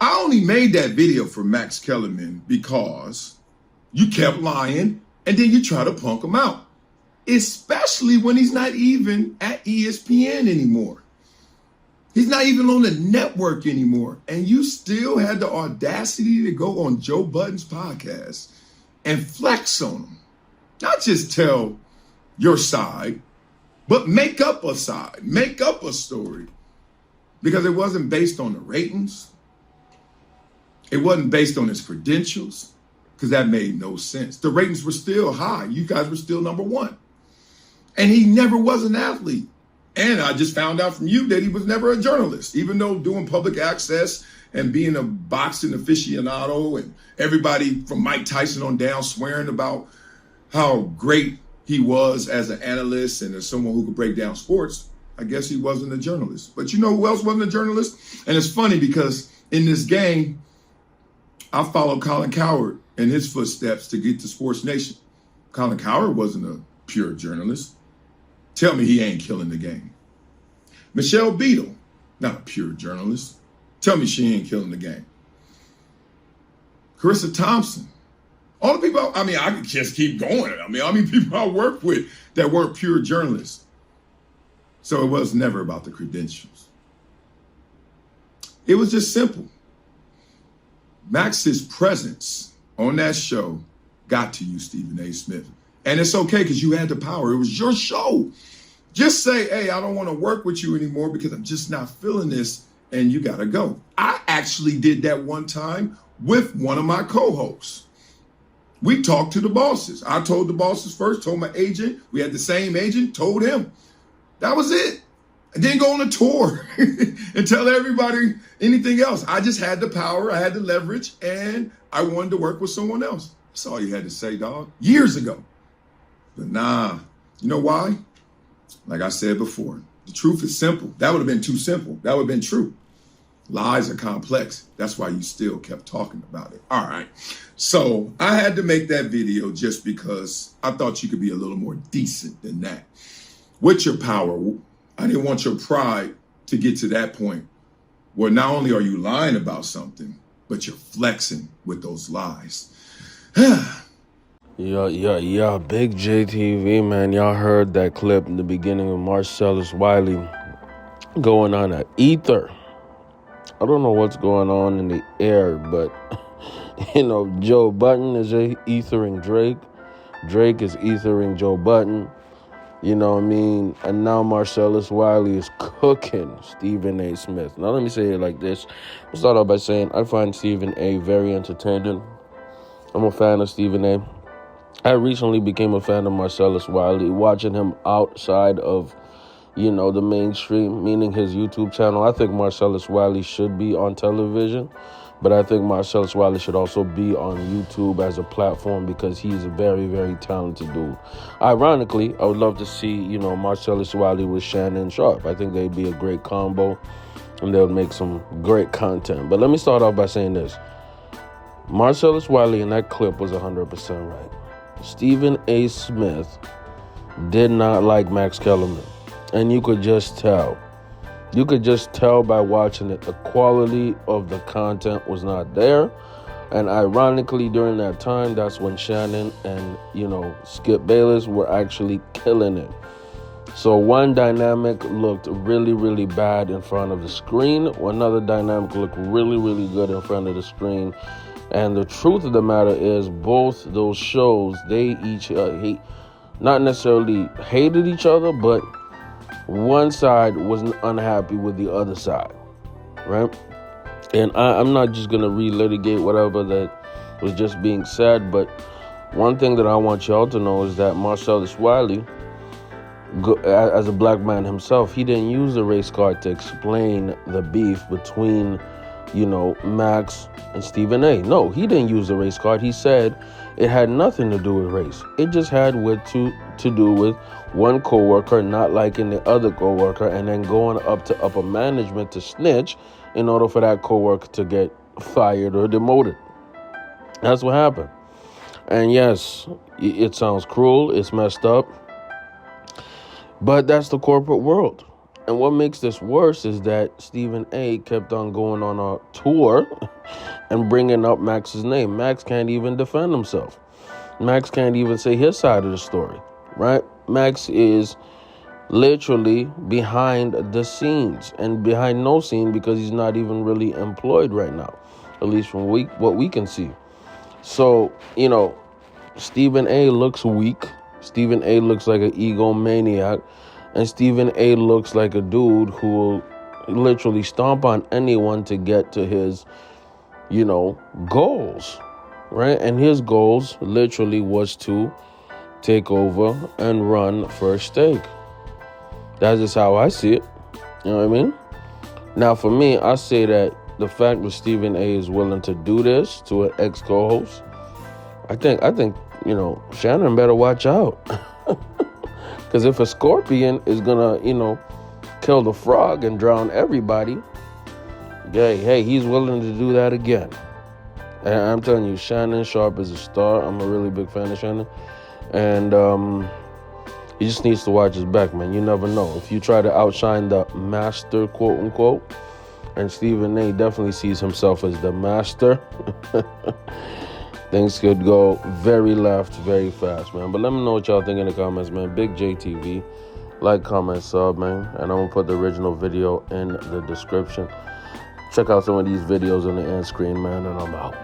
I only made that video for Max Kellerman because you kept lying and then you try to punk him out, especially when he's not even at ESPN anymore. He's not even on the network anymore. And you still had the audacity to go on Joe Budden's podcast and flex on him. Not just tell your side, but make up a side, make up a story. Because it wasn't based on the ratings. It wasn't based on his credentials, because that made no sense. The ratings were still high. You guys were still number one. And he never was an athlete. And I just found out from you that he was never a journalist, even though doing public access and being a boxing aficionado and everybody from Mike Tyson on down swearing about how great he was as an analyst and as someone who could break down sports. I guess he wasn't a journalist. But you know who else wasn't a journalist? And it's funny because in this game, I followed Colin Cowherd in his footsteps to get to Sports Nation. Colin Cowherd wasn't a pure journalist. Tell me he ain't killing the game. Michelle Beadle, not a pure journalist. Tell me she ain't killing the game. Carissa Thompson. All the people, I could just keep going. How many people I worked with that weren't pure journalists. So it was never about the credentials. It was just simple. Max's presence on that show got to you, Stephen A. Smith. And it's okay because you had the power. It was your show. Just say, hey, I don't want to work with you anymore because I'm just not feeling this and you got to go. I actually did that one time with one of my co-hosts. We talked to the bosses. I told the bosses first, told my agent. We had the same agent, told him. That was it. I didn't go on a tour and tell everybody anything else. I just had the power, I had the leverage, and I wanted to work with someone else. That's all you had to say, dog. Years ago. But nah, you know why? Like I said before, the truth is simple. That would have been too simple. That would have been true. Lies are complex. That's why you still kept talking about it. All right. So I had to make that video just because I thought you could be a little more decent than that. With your power, I didn't want your pride to get to that point where not only are you lying about something, but you're flexing with those lies. Yeah, Big JTV, man. Y'all heard that clip in the beginning of Marcellus Wiley going on an ether. I don't know what's going on in the air, but, Joe Budden is ethering Drake. Drake is ethering Joe Budden. You know what I mean? And now Marcellus Wiley is cooking Stephen A. Smith. Now, let me say it like this. I'll start off by saying I find Stephen A. very entertaining. I'm a fan of Stephen A. I recently became a fan of Marcellus Wiley, watching him outside of, the mainstream, meaning his YouTube channel. I think Marcellus Wiley should be on television, but I think Marcellus Wiley should also be on YouTube as a platform because he's a very, very talented dude. Ironically, I would love to see, Marcellus Wiley with Shannon Sharpe. I think they'd be a great combo and they would make some great content. But let me start off by saying this. Marcellus Wiley in that clip was 100% right. Stephen A. Smith did not like Max Kellerman. And you could just tell. You could just tell by watching it. The quality of the content was not there. And ironically, during that time, that's when Shannon and, Skip Bayless were actually killing it. So one dynamic looked really, really bad in front of the screen. Another dynamic looked really, really good in front of the screen. And the truth of the matter is both those shows, they each not necessarily hated each other, but one side was unhappy with the other side, right? And I'm not just going to relitigate whatever that was just being said, but one thing that I want y'all to know is that Marcellus Wiley, as a black man himself, he didn't use the race card to explain the beef between, Max and Stephen A. No, he didn't use the race card. He said it had nothing to do with race. It just had to do with one coworker not liking the other coworker and then going up to upper management to snitch in order for that coworker to get fired or demoted. That's what happened. And yes, it sounds cruel. It's messed up. But that's the corporate world. And what makes this worse is that Stephen A. kept on going on a tour and bringing up Max's name. Max can't even defend himself. Max can't even say his side of the story, right? Max is literally behind the scenes and behind no scene because he's not even really employed right now, at least from what we can see. So, Stephen A. looks weak. Stephen A. looks like an egomaniac. And Stephen A. looks like a dude who will literally stomp on anyone to get to his, goals, right? And his goals literally was to take over and run First Take. That's just how I see it. You know what I mean? Now, for me, I say that the fact that Stephen A. is willing to do this to an ex-co-host, I think, Shannon better watch out. Because if a scorpion is going to, kill the frog and drown everybody, hey, he's willing to do that again. And I'm telling you, Shannon Sharpe is a star. I'm a really big fan of Shannon. And he just needs to watch his back, man. You never know. If you try to outshine the master, quote unquote, and Stephen A. definitely sees himself as the master, things could go very left very fast, man. But let me know what y'all think in the comments, man. Big JTV. Like, comment, sub, man. And I'm going to put the original video in the description. Check out some of these videos on the end screen, man. And I'm out.